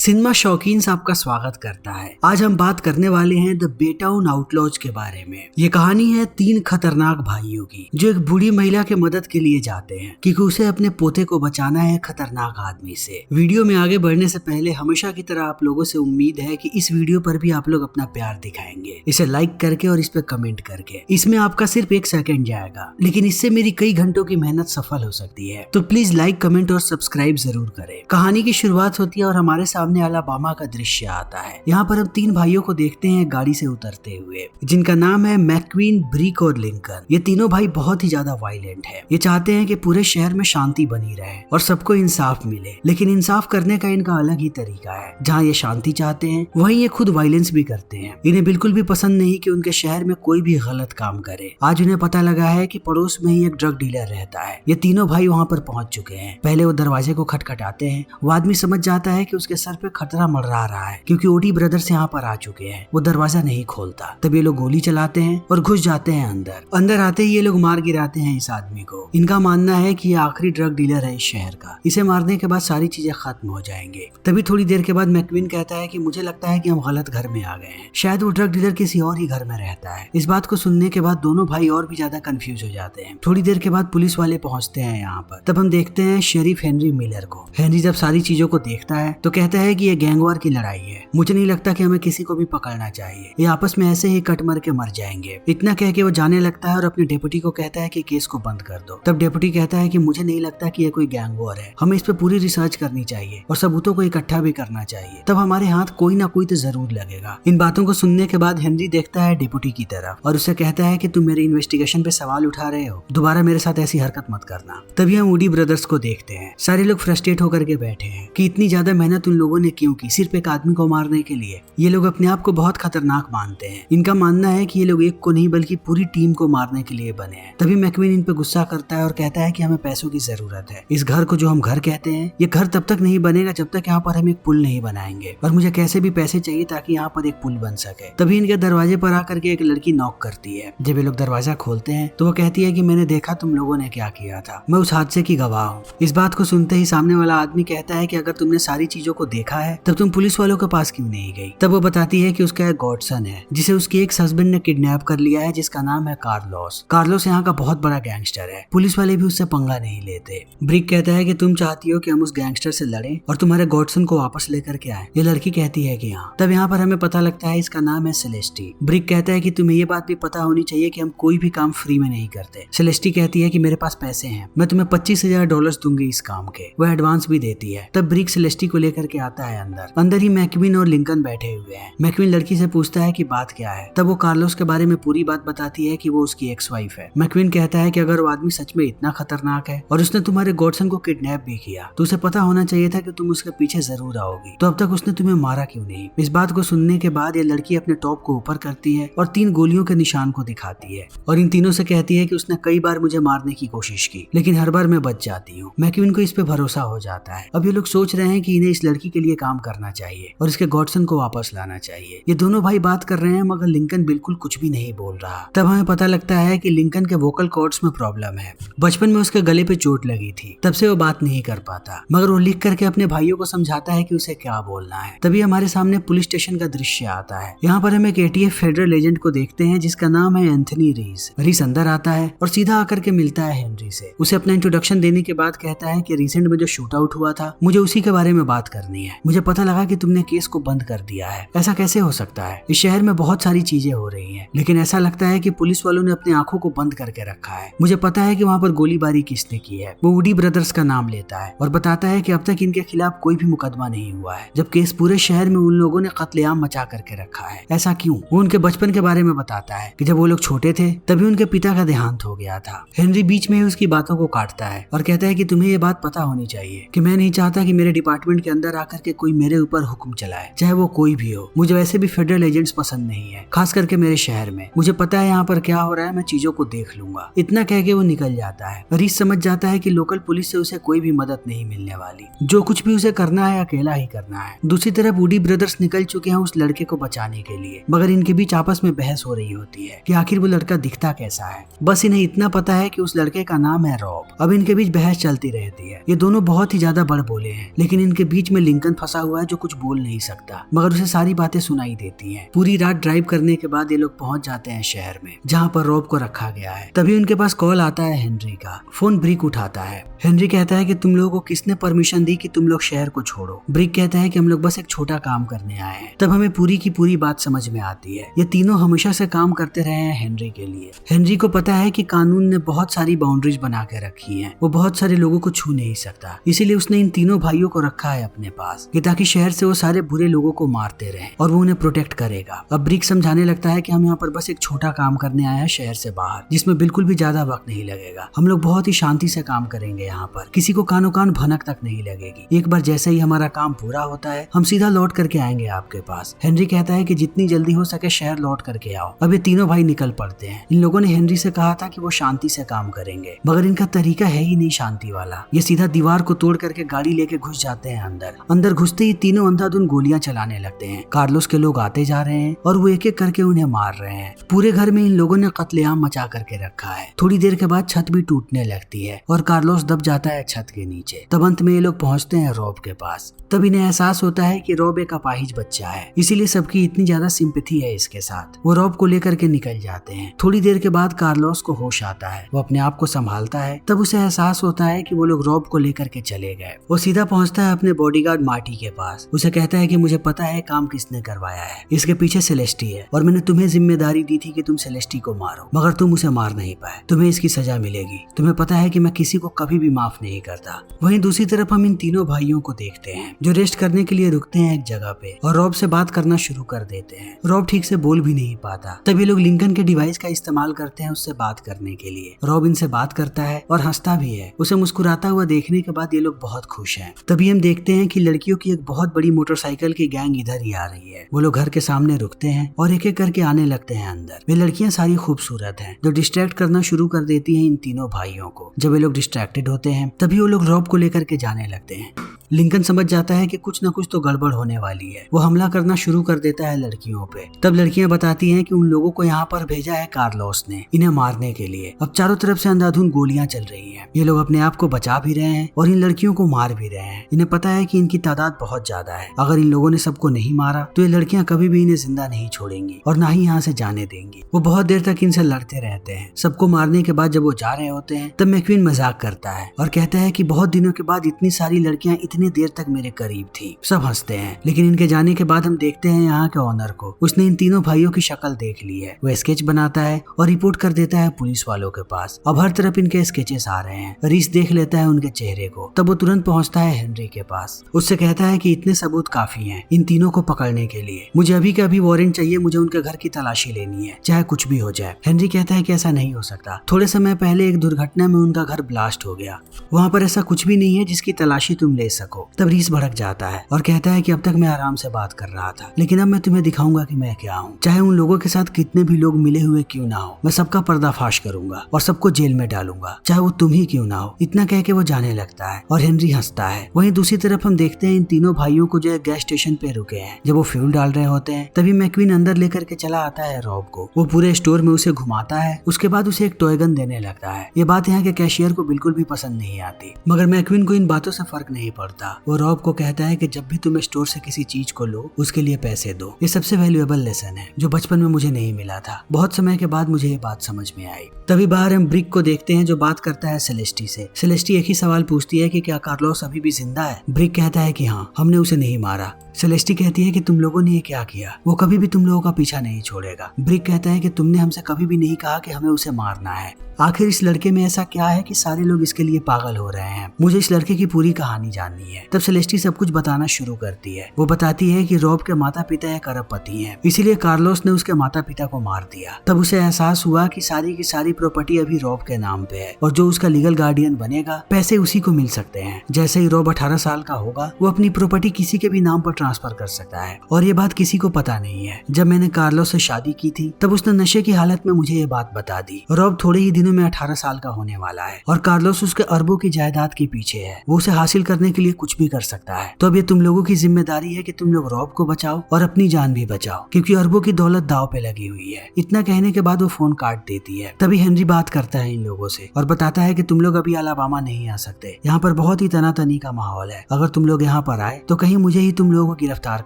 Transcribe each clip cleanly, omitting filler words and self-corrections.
Cinema शौकीन आपका स्वागत करता है। आज हम बात करने वाले हैं द बेटाउन आउटलॉज के बारे में। ये कहानी है 3 खतरनाक भाइयों की जो एक बूढ़ी महिला के मदद के लिए जाते हैं क्योंकि उसे अपने पोते को बचाना है खतरनाक आदमी से। वीडियो में आगे बढ़ने से पहले हमेशा की तरह आप लोगों से उम्मीद है कि इस वीडियो पर भी आप लोग अपना प्यार दिखाएंगे, इसे लाइक करके और इस पे कमेंट करके। इसमें आपका सिर्फ 1 सेकंड जाएगा, लेकिन इससे मेरी कई घंटों की मेहनत सफल हो सकती है। तो प्लीज लाइक, कमेंट और सब्सक्राइब जरूर करें। कहानी की शुरुआत होती है और हमारे सामने अलाबामा का दृश्य आता है। यहाँ पर हम 3 भाइयों को देखते हैं गाड़ी से उतरते हुए, जिनका नाम है मैक्वीन, ब्रिक और लिंकन। ये तीनों भाई बहुत ही ज्यादा वायलेंट है। ये चाहते हैं कि पूरे शहर में शांति बनी रहे और सबको इंसाफ मिले, लेकिन इंसाफ करने का इनका अलग ही तरीका है। जहाँ ये शांति चाहते हैं वहीं ये खुद वायलेंस भी करते हैं। इन्हें बिल्कुल भी पसंद नहीं कि उनके शहर में कोई भी गलत काम करे। आज उन्हें पता लगा है कि पड़ोस में ही एक ड्रग डीलर रहता है। ये तीनों भाई वहाँ पर पहुंच चुके हैं। पहले वो दरवाजे को खटखटाते हैं। वो आदमी समझ जाता है कि उसके सर पे खतरा मंडरा रहा है क्योंकि ओडी ब्रदर्स यहाँ पर आ चुके हैं। वो दरवाजा नहीं खोलता। तब ये लोग गोली चलाते हैं और घुस जाते हैं अंदर। अंदर आते ही ये लोग मार गिराते हैं इस आदमी को। इनका मानना है कि ये आखिरी ड्रग डीलर है इस शहर का। इसे मारने के बाद सारी चीजें खत्म हो जाएंगे। तभी थोड़ी देर के बाद मैक्वीन कहता है कि मुझे लगता है कि हम गलत घर में आ गए हैं। शायद वो ड्रग डीलर किसी और ही घर में रहता है। इस बात को सुनने के बाद दोनों भाई और भी ज्यादा कंफ्यूज हो जाते हैं। थोड़ी देर के बाद पुलिस वाले पहुंचते हैं यहाँ पर। तब हम देखते हैं शेरिफ हेनरी मिलर को। हेनरी जब सारी चीजों को देखता है तो कहता है कि ये गैंगवार की लड़ाई है। मुझे नहीं लगता कि हमें किसी को भी पकड़ना चाहिए। ये आपस में ऐसे ही कट मर के मर जाएंगे। इतना कह के वो जाने लगता है और अपने डेप्यूटी को कहता है कि केस को बंद कर दो। तब डेप्यूटी कहता है कि मुझे नहीं लगता कि ये कोई गैंग वॉर है। हमें इस पे पूरी रिसर्च करनी चाहिए और सबूतों को इकट्ठा भी करना चाहिए। तब हमारे हाथ कोई ना कोई तो जरूर लगेगा। इन बातों को सुनने के बाद हेनरी देखता है डेप्यूटी की तरफ और उसे कहता है कि तुम मेरे इन्वेस्टिगेशन पे सवाल उठा रहे हो, दोबारा मेरे साथ ऐसी हरकत मत करना। तभी हम वुडी ब्रदर्स को देखते हैं। सारे लोग फ्रस्ट्रेट होकर के बैठे हैं कि इतनी ज्यादा मेहनत उन लोगों ने क्यों की सिर्फ एक आदमी को मारने के लिए। ये लोग अपने आप को बहुत खतरनाक मानते हैं। इनका मानना है कि ये लोग एक को नहीं बल्कि पूरी टीम को मारने के लिए बने हैं। तभी मैक्वीन इन पे गुस्सा करता है और कहता है कि हमें पैसों की जरूरत है। इस घर को जो हम घर कहते हैं, ये घर तब तक नहीं बनेगा जब तक यहाँ पर हम एक पुल नहीं बनाएंगे और मुझे कैसे भी पैसे चाहिए ताकि यहाँ पर एक पुल बन सके। तभी इनके दरवाजे पर आकर के एक लड़की नॉक करती है। जब ये लोग दरवाजा खोलते हैं तो वो कहती है कि मैंने देखा तुम लोगों ने क्या किया था, मैं उस हादसे की गवाह हूँ। इस बात को सुनते ही सामने वाला आदमी कहता है कि अगर तुमने सारी चीजों को देखा है तब तुम पुलिस वालों के पास क्यों नहीं गई। तब वो बताती है कि उसका एक गॉडसन है जिसे उसके एक्स हस्बैंड ने किडनैप कर लिया है, जिसका नाम है कार्लोस। कार्लोस यहाँ का बहुत बड़ा गैंगस्टर है। पुलिस वाले भी उससे पंगा नहीं लेते। ब्रिक कहता है कि तुम चाहती हो कि हम उस गैंगस्टर से लड़ें और तुम्हारे गॉडसन को वापस लेकर के आए। ये लड़की कहती है कि हाँ। तब यहाँ पर हमें पता लगता है इसका नाम है सेलेस्टी। ब्रिक कहता है कि तुम्हें ये बात भी पता होनी चाहिए कि हम कोई भी काम फ्री में नहीं करते। सेलेस्टी कहती है कि मेरे पास पैसे हैं, मैं तुम्हें $25,000 दूंगी इस काम के। वो एडवांस भी देती है। तब ब्रिक सेलेस्टी को लेकर के आता है अंदर ही मैक्वीन और लिंकन बैठे हुए हैं। मैक्वीन लड़की से पूछता है कि बात क्या है। तब वो कार्लोस के बारे में पूरी बात बताती है कि वो उसकी एक्स वाइफ है। मैक्वीन कहता है कि अगर वो आदमी सच में इतना खतरनाक है और उसने तुम्हारे गॉडसन को किडनैप भी किया तो उसे पता होना चाहिए था कि तुम उसके पीछे जरूर आओगी, तो अब तक उसने तुम्हें मारा क्यों नहीं। इस बात को सुनने के बाद ये लड़की अपने टॉप को ऊपर करती है और 3 गोलियों के निशान को दिखाती है और इन तीनों से कहती है कि उसने कई बार मुझे मारने की कोशिश की लेकिन हर बार मैं बच जाती हूँ। मैक्वीन को इस पे भरोसा हो जाता है। अब ये लोग सोच रहे हैं कि इन्हें इस लड़की के लिए काम करना चाहिए और इसके गॉडसन को वापस लाना चाहिए। ये दोनों भाई बात कर रहे हैं मगर लिंकन बिल्कुल कुछ भी नहीं बोल रहा। तब हमें पता लगता है कि लिंकन के वोकल कॉर्ड्स में प्रॉब्लम है। बचपन में उसके गले पे चोट लगी थी, तब से वो बात नहीं कर पाता, मगर वो लिख करके अपने भाइयों को समझाता है कि उसे क्या बोलना है। तभी हमारे सामने पुलिस स्टेशन का दृश्य आता है। यहाँ पर हम एक ATF फेडरल एजेंट को देखते हैं जिसका नाम है एंथनी रीस। रीस अंदर आता है और सीधा आकर के मिलता है हेनरी से। उसे अपना इंट्रोडक्शन देने के बाद कहता है कि रिसेंट में जो शूट आउट हुआ था मुझे उसी के बारे में बात करनी है। मुझे पता लगा कि तुमने केस को बंद कर दिया है। ऐसा कैसे हो सकता है? इस शहर में बहुत सारी चीजें हो रही हैं, लेकिन ऐसा लगता है कि पुलिस वालों ने अपनी आंखों को बंद करके रखा है। मुझे पता है कि वहाँ पर गोलीबारी किसने की है। वो वुडी ब्रदर्स का नाम लेता है और बताता है कि अब तक इनके खिलाफ कोई भी मुकदमा नहीं हुआ है, जब केस पूरे शहर में उन लोगों ने कत्लेआम मचा करके रखा है। ऐसा क्यों? वो उनके बचपन के बारे में बताता है कि जब वो लोग छोटे थे तभी उनके पिता का देहांत हो गया था। हेनरी बीच में ही उसकी बातों को काटता है और कहता है कि तुम्हें ये बात पता होनी चाहिए कि मैं नहीं चाहता कि मेरे डिपार्टमेंट के अंदर आकर के कोई मेरे ऊपर हुक्म चलाए, चाहे वो कोई भी हो। मुझे वैसे भी फेडरल एजेंट्स पसंद नहीं है, खास करके मेरे शहर में। मुझे पता है यहाँ पर क्या हो रहा है, मैं चीजों को देख लूंगा। इतना कह के वो निकल जाता है। रीस समझ जाता है कि लोकल पुलिस से उसे कोई भी मदद नहीं मिलने वाली। जो कुछ भी उसे करना है अकेला ही करना है। दूसरी तरफ वुडी ब्रदर्स निकल चुके हैं उस लड़के को बचाने के लिए, मगर इनके बीच आपस में बहस हो रही होती है कि आखिर वो लड़का दिखता कैसा है। बस इन्हें इतना पता है कि उस लड़के का नाम है रॉब। अब इनके बीच बहस चलती रहती है। ये दोनों बहुत ही ज्यादा बड़बोले हैं, लेकिन इनके बीच में लिंकन फंसा हुआ है जो कुछ बोल नहीं सकता, मगर उसे सारी बातें सुनाई देती हैं। पूरी रात ड्राइव करने के बाद ये लोग पहुंच जाते हैं शहर में जहाँ पर रॉब को रखा गया है। तभी उनके पास कॉल आता है हेनरी का। फोन ब्रिक उठाता है। हेनरी कहता है कि तुम लोगों को किसने परमिशन दी कि तुम लोग शहर को छोड़ो। ब्रिक कहता है कि हम लोग बस एक छोटा काम करने आए हैं। तब हमें पूरी की पूरी बात समझ में आती है। ये तीनों हमेशा से काम करते रहे हैं हेनरी के लिए। हेनरी को पता है कि कानून ने बहुत सारी बाउंड्रीज बना के रखी हैं। वो बहुत सारे लोगों को छू नहीं सकता, इसीलिए उसने इन तीनों भाइयों को रखा है अपने पास कि ताकि शहर से वो सारे बुरे लोगों को मारते रहें और वो उन्हें प्रोटेक्ट करेगा। अब ब्रिक समझाने लगता है कि हम यहाँ पर बस एक छोटा काम करने आए हैं शहर से बाहर, जिसमें बिल्कुल भी ज्यादा वक्त नहीं लगेगा। हम लोग बहुत ही शांति से काम करेंगे, यहाँ पर किसी को कानो कान भनक तक नहीं लगेगी। एक बार जैसे ही हमारा काम पूरा होता है हम सीधा लौट करके आएंगे आपके पास। हेनरी कहता है कि जितनी जल्दी हो सके शहर लौट करके आओ। अब ये तीनों भाई निकल पड़ते हैं। इन लोगों ने हेनरी से कहा था कि वो शांति से काम करेंगे, मगर इनका तरीका है ही नहीं शांति वाला। ये सीधा दीवार को तोड़ करके गाड़ी लेके घुस जाते हैं अंदर घुसते ही तीनों अंधाधुंध गोलियां चलाने लगते हैं। कार्लोस के लोग आते जा रहे हैं और वो एक एक करके उन्हें मार रहे हैं। पूरे घर में इन लोगों ने कत्लेआम मचा करके रखा है। थोड़ी देर के बाद छत भी टूटने लगती है और कार्लोस दब जाता है छत के नीचे। तब अंत में ये लोग पहुंचते हैं रॉब के पास। तब इन्हें एहसास होता है कि रॉब एक अपाहिज बच्चा है, इसीलिए सबकी इतनी ज्यादा सिंपैथी है इसके साथ। वो रॉब को लेकर के निकल जाते हैं। थोड़ी देर के बाद कार्लोस को होश आता है। वो अपने आप को संभालता है। तब उसे एहसास होता है कि वो लोग रॉब को लेकर के चले गए। वो सीधा पहुंचता है अपने बॉडीगार्ड मार्टी के पास। उसे कहता है कि मुझे पता है काम किसने करवाया है, इसके पीछे सेलेस्टी है और मैंने तुम्हें जिम्मेदारी दी थी कि तुम सेलेस्टी को मारो, मगर तुम उसे मार नहीं पाए। तुम्हें इसकी सजा मिलेगी। तुम्हें पता है कि मैं किसी को कभी भी माफ नहीं करता। वहीं दूसरी तरफ हम इन तीनों भाइयों को देखते हैं जो रेस्ट करने के लिए रुकते हैं एक जगह पे और रॉब से बात करना शुरू कर देते हैं। रॉब ठीक से बोल भी नहीं पाता। तभी लोग लिंकन के डिवाइस का इस्तेमाल करते हैं उससे बात करने के लिए। रॉब इनसे बात करता है और हंसता भी है। उसे मुस्कुराता हुआ देखने के बाद ये लोग बहुत खुश हैं। तभी हम देखते हैं कि लड़कियों की एक बहुत बड़ी मोटरसाइकिल की गैंग इधर ही आ रही है। वो लोग घर के सामने रुकते हैं और एक एक करके आने लगते हैं अंदर। वे लड़कियां सारी खूबसूरत हैं जो डिस्ट्रैक्ट करना शुरू कर देती हैं इन तीनों भाइयों को। जब वे लोग डिस्ट्रैक्टेड होते हैं तभी वो लोग रॉब को लेकर के जाने लगते हैं। लिंकन समझ जाता है कि कुछ न कुछ तो गड़बड़ होने वाली है। वो हमला करना शुरू कर देता है लड़कियों पे। तब लड़कियां बताती हैं कि उन लोगों को यहाँ पर भेजा है कार्लोस ने इन्हें मारने के लिए। अब चारों तरफ से अंधाधुंध गोलियां चल रही हैं। ये लोग अपने आप को बचा भी रहे हैं और इन लड़कियों को मार भी रहे हैं। इन्हें पता है कि इनकी तादाद बहुत ज्यादा है। अगर इन लोगों ने सबको नहीं मारा तो ये लड़कियां कभी भी इन्हें जिंदा नहीं छोड़ेंगी और ना ही यहाँ से जाने देंगी। वो बहुत देर तक इनसे लड़ते रहते हैं। सबको मारने के बाद जब वो जा रहे होते हैं तब मैक्वीन मजाक करता है और कहता है कि बहुत दिनों के बाद इतनी सारी लड़कियां इतनी देर तक मेरे करीब थी। सब हंसते हैं, लेकिन इनके जाने के बाद हम देखते हैं यहाँ के ऑनर को। उसने इन तीनों भाइयों की शक्ल देख ली है। वो स्केच बनाता है और रिपोर्ट कर देता है पुलिस वालों के पास। अब हर तरफ इनके स्केचेस आ रहे हैं। रीस देख लेता है उनके चेहरे को। तब वो तुरंत पहुंचता है हेनरी के पास। उससे कहता है कि इतने सबूत काफी हैं इन तीनों को पकड़ने के लिए। मुझे अभी के अभी वारंट चाहिए। मुझे उनके घर की तलाशी लेनी है, चाहे कुछ भी हो जाए। हेनरी कहता है कि ऐसा नहीं हो सकता। थोड़े समय पहले एक दुर्घटना में उनका घर ब्लास्ट हो गया। वहाँ पर ऐसा कुछ भी नहीं है जिसकी तलाशी तुम ले सको। तब रीस भड़क जाता है और कहता है कि अब तक मैं आराम से बात कर रहा था, लेकिन अब मैं तुम्हें दिखाऊंगा कि मैं क्या हूँ। चाहे उन लोगों के साथ कितने भी लोग मिले हुए क्यों ना हो, मैं सबका पर्दाफाश करूंगा और सबको जेल में डालूंगा, चाहे वो तुम ही क्यों ना हो। इतना कह के वो जाने लगता है और हेनरी हंसता है। वहीं दूसरी तरफ हम देखते हैं इन तीनों भाइयों को जो है गैस स्टेशन पे रुके हैं। जब वो फ्यूल डाल रहे होते हैं तभी मैक्वीन अंदर लेकर के चला आता है रॉब को। वो पूरे स्टोर में उसे घुमाता है। उसके बाद उसे एक टॉय गन देने लगता है। ये बात यहाँ के कैशियर को बिल्कुल भी पसंद नहीं आती, मगर मैक्वीन को इन बातों से फर्क नहीं पड़ता। वो रॉब को कहता है कि जब भी तुम स्टोर से किसी चीज को लो उसके लिए पैसे दो। ये सबसे वैल्यूएबल लेसन है जो बचपन में मुझे नहीं मिला था। बहुत समय के बाद मुझे ये बात समझ में आई। तभी बाहर हम ब्रिक को देखते हैं जो बात करता है सेलेस्टी से। सेलेस्टी एक ही सवाल पूछती है कि क्या कार्लोस अभी भी जिंदा है। ब्रिक कहता है कि हाँ, हमने उसे नहीं मारा। सेलेस्टी कहती है कि तुम लोगों ने ये क्या किया, वो कभी भी तुम लोगों का पीछा नहीं छोड़ेगा। ब्रिक कहता है कि तुमने हमसे कभी भी नहीं कहा कि हमें उसे मारना है। आखिर इस लड़के में ऐसा क्या है कि सारे लोग इसके लिए पागल हो रहे हैं। मुझे इस लड़के की पूरी कहानी जाननी है। तब सेलेस्टी सब कुछ बताना शुरू करती है। वो बताती है कि रॉब के माता पिता एक अरबपति हैं, इसीलिए कार्लोस ने उसके माता पिता को मार दिया। तब उसे एहसास हुआ कि सारी की सारी प्रॉपर्टी अभी रॉब के नाम पे है और जो उसका लीगल गार्डियन बनेगा पैसे उसी को मिल सकते हैं। जैसे ही रॉब 18 साल का होगा वो अपनी प्रॉपर्टी किसी के भी नाम पर ट्रांसफर कर सकता है और ये बात किसी को पता नहीं है। जब मैंने कार्लोस से शादी की थी तब उसने नशे की हालत में मुझे ये बात बता दी। रॉब थोड़े ही दिनों दिनों में 18 साल का होने वाला है और कार्लोस उसके अरबों की जायदाद के पीछे है। वो उसे हासिल करने के लिए कुछ भी कर सकता है। तो अब ये तुम लोगों की जिम्मेदारी है कि तुम लोग रॉब को बचाओ और अपनी जान भी बचाओ, क्योंकि अरबों की दौलत दाव पे लगी हुई है। इतना कहने के बाद वो फोन काट देती है। तभी हेनरी बात करता है इन लोगों से और बताता है कि तुम लोग अभी अलाबामा नहीं आ सकते। यहाँ पर बहुत ही तनातनी का माहौल है। अगर तुम लोग यहाँ पर आए तो कहीं मुझे ही तुम लोगों को गिरफ्तार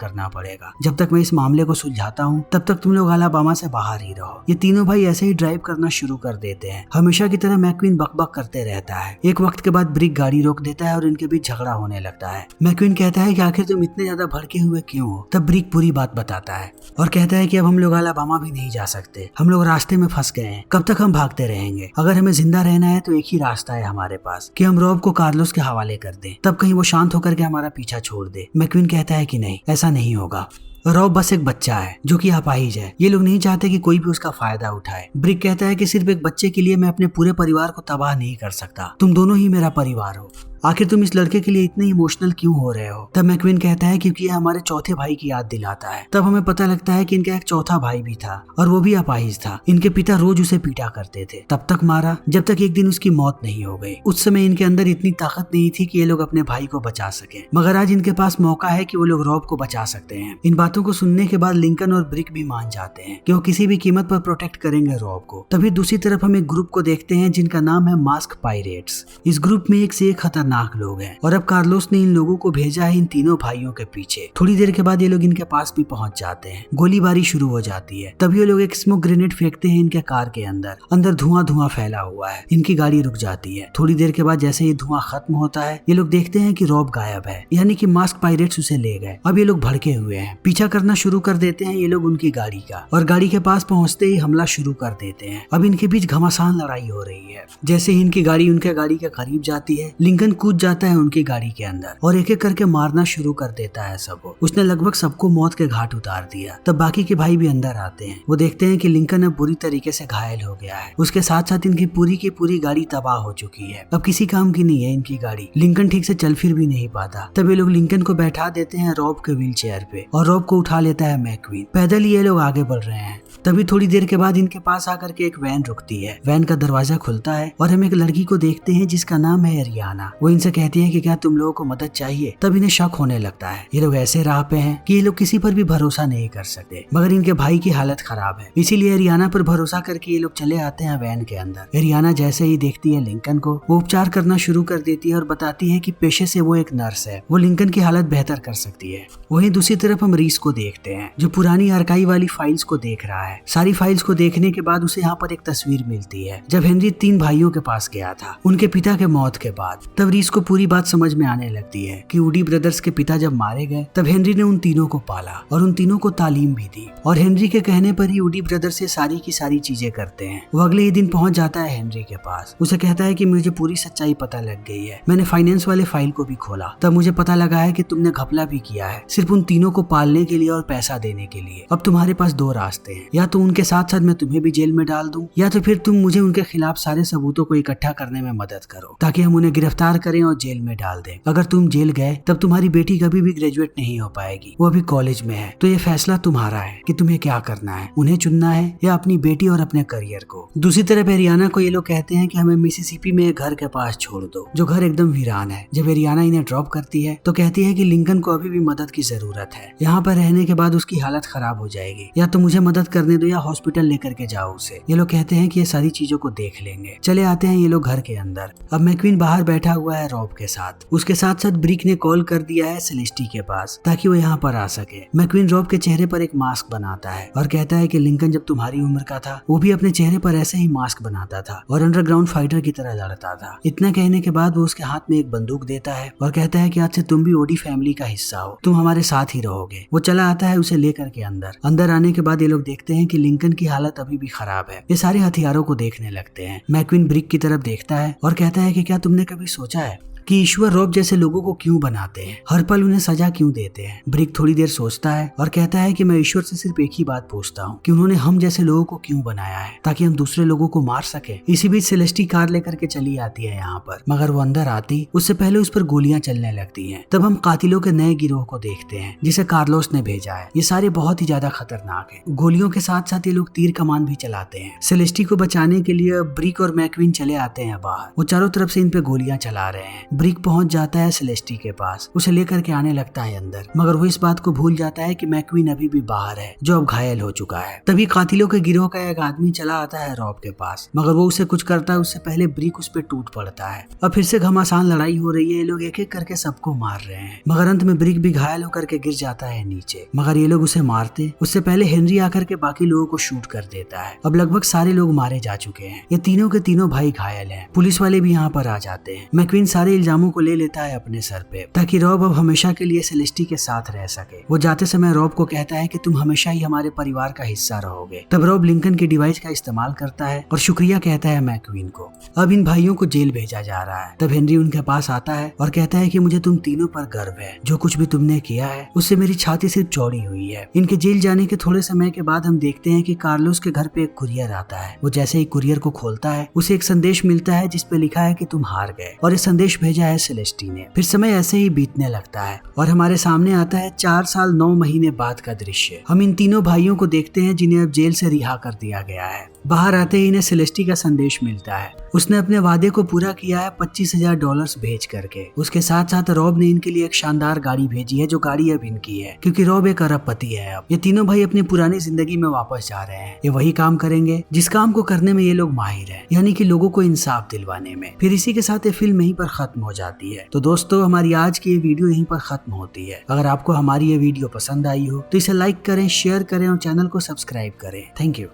करना पड़ेगा। जब तक मैं इस मामले को सुलझाता हूँ तब तक तुम लोग अलाबामा से बाहर ही रहो। ये तीनों भाई ऐसे ही ड्राइव करना शुरू कर देते हैं। हमेशा की तरह मैक्वीन बकबक करते रहता है। एक वक्त के बाद ब्रिक गाड़ी रोक देता है और इनके बीच झगड़ा होने लगता है। मैक्वीन कहता है कि आखिर तुम इतने ज्यादा भड़के हुए क्यों हो। तब ब्रिक पूरी बात बताता है और कहता है कि अब हम लोग अलाबामा भी नहीं जा सकते। हम लोग रास्ते में फंस गए हैं। कब तक हम भागते रहेंगे? अगर हमें जिंदा रहना है तो एक ही रास्ता है हमारे पास कि हम रॉब को कार्लोस के हवाले कर दें। तब कहीं वो शांत होकर के हमारा पीछा छोड़ दे। मैक्वीन कहता है कि नहीं, ऐसा नहीं होगा। रॉब बस एक बच्चा है जो कि अपाहिज है। ये लोग नहीं चाहते कि कोई भी उसका फायदा उठाए। ब्रिक कहता है कि सिर्फ एक बच्चे के लिए मैं अपने पूरे परिवार को तबाह नहीं कर सकता। तुम दोनों ही मेरा परिवार हो। आखिर तुम इस लड़के के लिए इतने इमोशनल क्यों हो रहे हो? तब मैक्वीन कहता है क्योंकि ये हमारे चौथे भाई की याद दिलाता है। तब हमें पता लगता है कि इनका एक चौथा भाई भी था और वो भी अपाहिज था। इनके पिता रोज उसे पीटा करते थे, तब तक मारा जब तक एक दिन उसकी मौत नहीं हो गई। उस समय इनके अंदर इतनी ताकत नहीं थी कि ये लोग अपने भाई को बचा सके, मगर आज इनके पास मौका है कि वो लोग रॉब को बचा सकते हैं। इन बातों को सुनने के बाद लिंकन और ब्रिक भी मान जाते हैं कि वो किसी भी कीमत पर प्रोटेक्ट करेंगे रॉब को। तभी दूसरी तरफ हम एक ग्रुप को देखते हैं जिनका नाम है मास्क पायरेट्स। इस ग्रुप में एक से एक खतरनाक लोग हैं और अब कार्लोस ने इन लोगों को भेजा है इन तीनों भाइयों के पीछे। थोड़ी देर के बाद ये लोग इनके पास भी पहुंच जाते हैं। गोलीबारी शुरू हो जाती है। तभी ये लोग एक स्मोक ग्रेनेड फेंकते हैं इनके कार के अंदर धुआं फैला हुआ है। इनकी गाड़ी रुक जाती है। थोड़ी देर के बाद जैसे ये धुआं खत्म होता है ये लोग देखते हैं कि रॉब गायब है, यानी कि मास्क पायरेट्स उसे ले गए। अब ये लोग भड़के हुए हैं, पीछा करना शुरू कर देते हैं ये लोग उनकी गाड़ी का और गाड़ी के पास पहुंचते ही हमला शुरू कर देते हैं। अब इनके बीच घमासान लड़ाई हो रही है। जैसे ही इनकी गाड़ी उनके गाड़ी के करीब जाती है लिंकन कूद जाता है उनकी गाड़ी के अंदर और एक एक करके मारना शुरू कर देता है सबको। उसने लगभग सबको मौत के घाट उतार दिया। तब बाकी के भाई भी अंदर आते हैं। वो देखते हैं कि लिंकन अब बुरी तरीके से घायल हो गया है। उसके साथ साथ इनकी पूरी की पूरी गाड़ी तबाह हो चुकी है। अब किसी काम की नहीं है इनकी गाड़ी। लिंकन ठीक से चल फिर भी नहीं पाता। तब ये लोग लिंकन को बैठा देते हैं रॉब के व्हील चेयर पे और रॉब को उठा लेता है मैक्वीन। पैदल ही ये लोग आगे बढ़ रहे हैं। तभी थोड़ी देर के बाद इनके पास आकर के एक वैन रुकती है। वैन का दरवाजा खुलता है और हम एक लड़की को देखते हैं जिसका नाम है एरियाना। वो इनसे कहती है कि क्या तुम लोगों को मदद चाहिए? तब इन्हें शक होने लगता है। ये लोग ऐसे राह पे हैं कि ये लोग किसी पर भी भरोसा नहीं कर सकते, मगर इनके भाई की हालत खराब है, इसीलिए एरियाना पर भरोसा करके ये लोग चले आते हैं वैन के अंदर। एरियाना जैसे ही देखती है लिंकन को वो उपचार करना शुरू कर देती है और बताती है कि पेशे से वो एक नर्स है, वो लिंकन की हालत बेहतर कर सकती है। वहीं दूसरी तरफ हम रीस को देखते हैं जो पुरानी आर्काइव वाली फाइल्स को देख रहा है। सारी फाइल्स को देखने के बाद उसे यहाँ पर एक तस्वीर मिलती है जब हेनरी 3 भाइयों के पास गया था उनके पिता के मौत के बाद। तब रीस को पूरी बात समझ में आने लगती है कि वुडी ब्रदर्स के पिता जब मारे गए तब हेनरी ने उन तीनों को पाला और उन तीनों को तालीम भी दी और हेनरी के कहने पर ही वुडी ब्रदर्स ये सारी की सारी चीजें करते हैं। वो अगले ही दिन पहुंच जाता है हेनरी के पास। उसे कहता है कि मुझे पूरी सच्चाई पता लग गई है। मैंने फाइनेंस वाले फाइल को भी खोला। तब मुझे पता लगा है कि तुमने घपला भी किया है सिर्फ उन तीनों को पालने के लिए और पैसा देने के लिए। अब तुम्हारे पास 2 रास्ते हैं, या तो उनके साथ साथ मैं तुम्हें भी जेल में डाल दूं, या तो फिर तुम मुझे उनके खिलाफ सारे सबूतों को इकट्ठा करने में मदद करो ताकि हम उन्हें गिरफ्तार करें और जेल में डाल दें। अगर तुम जेल गए तब तुम्हारी बेटी कभी भी ग्रेजुएट नहीं हो पाएगी, वो अभी कॉलेज में है। तो ये फैसला तुम्हारा है कि तुम्हें क्या करना है, उन्हें चुनना है या अपनी बेटी और अपने करियर को। दूसरी तरफ एरियाना को ये लोग कहते हैं कि हमें मिसिसिपी में एक घर के पास छोड़ दो जो घर एकदम वीरान है। जब एरियाना इन्हें ड्रॉप करती है तो कहती है कि लिंकन को अभी भी मदद की जरूरत है। यहाँ पर रहने के बाद उसकी हालत खराब हो जाएगी, या तो मुझे मदद करने दो या हॉस्पिटल लेकर के जाओ उसे। ये लोग कहते हैं कि ये सारी चीजों को देख लेंगे। चले आते हैं ये लोग घर के अंदर। अब मैक्वीन बाहर बैठा हुआ है रॉब के साथ। उसके साथ साथ ब्रिक ने कॉल कर दिया है सेलेस्टी के पास ताकि वो यहाँ पर आ सके। मैक्वीन रॉब के चेहरे पर एक मास्क बनाता है और कहता है कि लिंकन जब तुम्हारी उम्र का था वो भी अपने चेहरे पर ऐसे ही मास्क बनाता था और अंडरग्राउंड फाइटर की तरह लड़ता था। इतना कहने के बाद वो उसके हाथ में एक बंदूक देता है और कहता है कि आज से तुम भी ओडी फैमिली का हिस्सा हो, तुम हमारे साथ ही रहोगे। वो चला आता है उसे लेकर के अंदर आने के बाद ये लोग देखते हैं कि लिंकन की हालत अभी भी खराब है। ये सारे हथियारों को देखने लगते हैं। मैक्वीन ब्रिक की तरफ देखता है और कहता है कि क्या तुमने कभी सोचा है कि ईश्वर रॉब जैसे लोगों को क्यों बनाते हैं, हर पल उन्हें सजा क्यों देते हैं। ब्रिक थोड़ी देर सोचता है और कहता है कि मैं ईश्वर से सिर्फ एक ही बात पूछता हूँ कि उन्होंने हम जैसे लोगों को क्यों बनाया है, ताकि हम दूसरे लोगों को मार सके। इसी बीच सेलेस्टी कार लेकर के चली आती है यहाँ पर, मगर वो अंदर आती उससे पहले उस पर गोलियां चलने लगती हैं। तब हम कातिलों के नए गिरोह को देखते हैं जिसे कार्लोस ने भेजा है। ये सारे बहुत ही ज्यादा खतरनाक है। गोलियों के साथ साथ ये लोग तीर कमान भी चलाते हैं। सेलेस्टी को बचाने के लिए ब्रिक और मैक्वीन चले आते हैं बाहर। वो चारों तरफ से इन पे गोलियां चला रहे हैं। ब्रिक पहुंच जाता है सेलेस्टी के पास, उसे लेकर के आने लगता है अंदर, मगर वो इस बात को भूल जाता है कि मैक्वीन अभी भी बाहर है, जो अब घायल हो चुका है। तभी कातिलों के गिरोह का एक आदमी चला आता है रॉब के पास, मगर वो उसे कुछ करता है उससे पहले ब्रिक उस पे टूट पड़ता है। अब फिर से घमासान लड़ाई हो रही है। ये लोग एक एक करके सबको मार रहे हैं, मगर अंत में ब्रिक भी घायल होकर के गिर जाता है नीचे। मगर ये लोग उसे मारते उससे पहले हेनरी आकर के बाकी लोगों को शूट कर देता है। अब लगभग सारे लोग मारे जा चुके हैं। ये तीनों के तीनों भाई घायल हैं। पुलिस वाले भी यहाँ पर आ जाते हैं। मैक्वीन सारे इल्जामों को ले लेता है अपने सर पे, ताकि रॉब अब हमेशा के लिए सेलेस्टी के साथ रह सके। वो जाते समय रॉब को कहता है कि तुम हमेशा ही हमारे परिवार का हिस्सा रहोगे। तब रॉब लिंकन के डिवाइस का इस्तेमाल करता है और शुक्रिया कहता है मैक्वीन को। अब इन भाइयों को जेल भेजा जा रहा है। तब हेनरी उनके पास आता है और कहता है कि मुझे तुम तीनों पर गर्व है। जो कुछ भी तुमने किया है उससे मेरी छाती सिर्फ चौड़ी हुई है। इनके जेल जाने के थोड़े समय के बाद हम देखते हैं कि कार्लोस के घर पे एक कुरियर आता है। वो जैसे ही कुरियर को खोलता है उसे एक संदेश मिलता है जिसपे लिखा है कि तुम हार गए, और ये संदेश भेजा है सेलेस्टी ने। फिर समय ऐसे ही बीतने लगता है और हमारे सामने आता है 4 साल 9 महीने बाद का दृश्य। हम इन तीनों भाइयों को देखते हैं जिन्हें अब जेल से रिहा कर दिया गया है। बाहर आते ही इन्हें सेलेस्टी का संदेश मिलता है। उसने अपने वादे को पूरा किया है $25,000 भेज करके। उसके साथ साथ रॉब ने इनके लिए एक शानदार गाड़ी भेजी है, जो गाड़ी अब इनकी है, क्योंकि रॉब एक अरबपति है। अब ये तीनों भाई अपनी पुरानी जिंदगी में वापस जा रहे हैं। ये वही काम करेंगे जिस काम को करने में ये लोग माहिर हैं, यानी कि लोगों को इंसाफ दिलवाने में। फिर इसी के साथ ये फिल्म यहीं पर खत्म हो जाती है। तो दोस्तों, हमारी आज की ये वीडियो यहीं पर खत्म होती है। अगर आपको हमारी ये वीडियो पसंद आई हो तो इसे लाइक करें, शेयर करें और चैनल को सब्सक्राइब करें। Thank you.